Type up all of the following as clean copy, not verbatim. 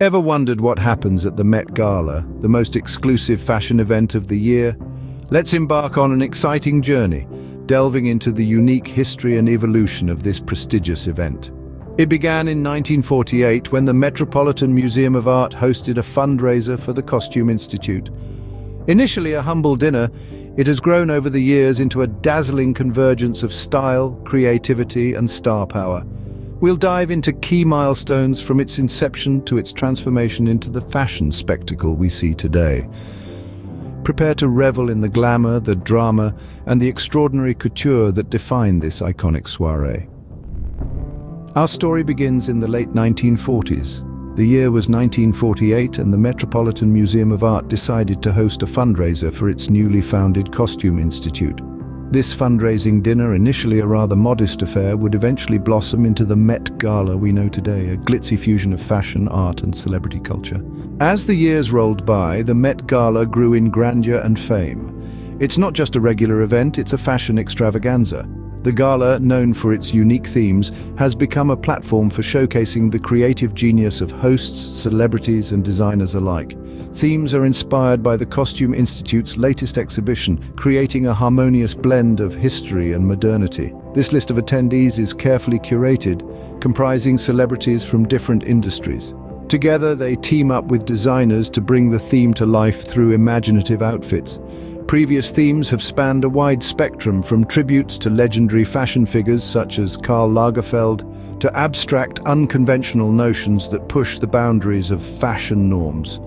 Ever wondered what happens at the Met Gala, the most exclusive fashion event of the year? Let's embark on an exciting journey, delving into the unique history and evolution of this prestigious event. It began in 1948 when the Metropolitan Museum of Art hosted a fundraiser for the Costume Institute. Initially a humble dinner, it has grown over the years into a dazzling convergence of style, creativity, and star power. We'll dive into key milestones from its inception to its transformation into the fashion spectacle we see today. Prepare to revel in the glamour, the drama, and the extraordinary couture that define this iconic soirée. Our story begins in the late 1940s. The year was 1948 and the Metropolitan Museum of Art decided to host a fundraiser for its newly founded Costume Institute. This fundraising dinner, initially a rather modest affair, would eventually blossom into the Met Gala we know today, a glitzy fusion of fashion, art, and celebrity culture. As the years rolled by, the Met Gala grew in grandeur and fame. It's not just a regular event, it's a fashion extravaganza. The gala, known for its unique themes, has become a platform for showcasing the creative genius of hosts, celebrities, and designers alike. Themes are inspired by the Costume Institute's latest exhibition, creating a harmonious blend of history and modernity. This list of attendees is carefully curated, comprising celebrities from different industries. Together, they team up with designers to bring the theme to life through imaginative outfits. Previous themes have spanned a wide spectrum, from tributes to legendary fashion figures such as Karl Lagerfeld, to abstract, unconventional notions that push the boundaries of fashion norms.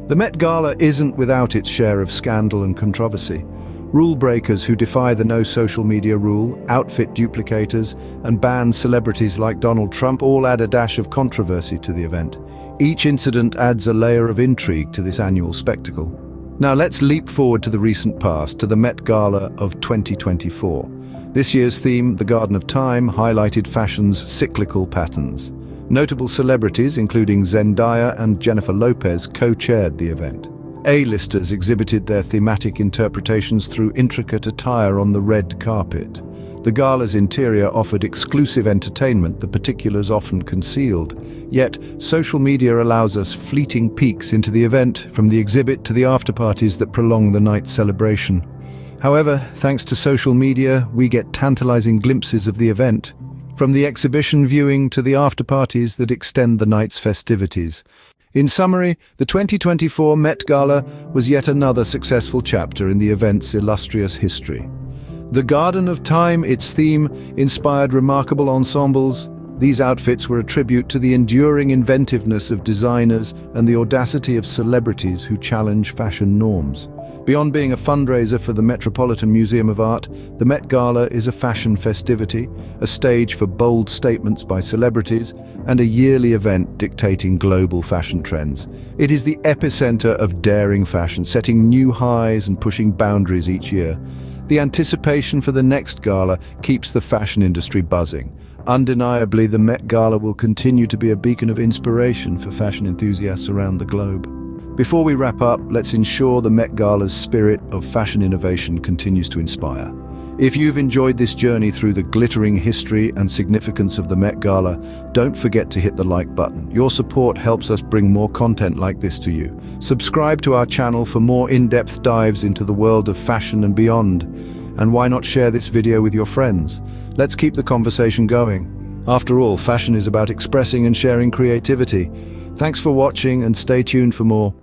The Met Gala isn't without its share of scandal and controversy. Rule breakers who defy the no social media rule, outfit duplicators, and ban celebrities like Donald Trump all add a dash of controversy to the event. Each incident adds a layer of intrigue to this annual spectacle. Now let's leap forward to the recent past, to the Met Gala of 2024. This year's theme, the Garden of Time, highlighted fashion's cyclical patterns. Notable celebrities, including Zendaya and Jennifer Lopez, co-chaired the event. A-listers exhibited their thematic interpretations through intricate attire on the red carpet. The gala's interior offered exclusive entertainment, the particulars often concealed. Yet, social media allows us fleeting peeks into the event, from the exhibit to the after-parties that prolong the night's celebration. However, thanks to social media, we get tantalizing glimpses of the event, from the exhibition viewing to the after-parties that extend the night's festivities. In summary, the 2024 Met Gala was yet another successful chapter in the event's illustrious history. The Garden of Time, its theme, inspired remarkable ensembles. These outfits were a tribute to the enduring inventiveness of designers and the audacity of celebrities who challenge fashion norms. Beyond being a fundraiser for the Metropolitan Museum of Art, the Met Gala is a fashion festivity, a stage for bold statements by celebrities, and a yearly event dictating global fashion trends. It is the epicenter of daring fashion, setting new highs and pushing boundaries each year. The anticipation for the next gala keeps the fashion industry buzzing. Undeniably, the Met Gala will continue to be a beacon of inspiration for fashion enthusiasts around the globe. Before we wrap up, let's ensure the Met Gala's spirit of fashion innovation continues to inspire. If you've enjoyed this journey through the glittering history and significance of the Met Gala, don't forget to hit the like button. Your support helps us bring more content like this to you. Subscribe to our channel for more in-depth dives into the world of fashion and beyond. And why not share this video with your friends? Let's keep the conversation going. After all, fashion is about expressing and sharing creativity. Thanks for watching and stay tuned for more.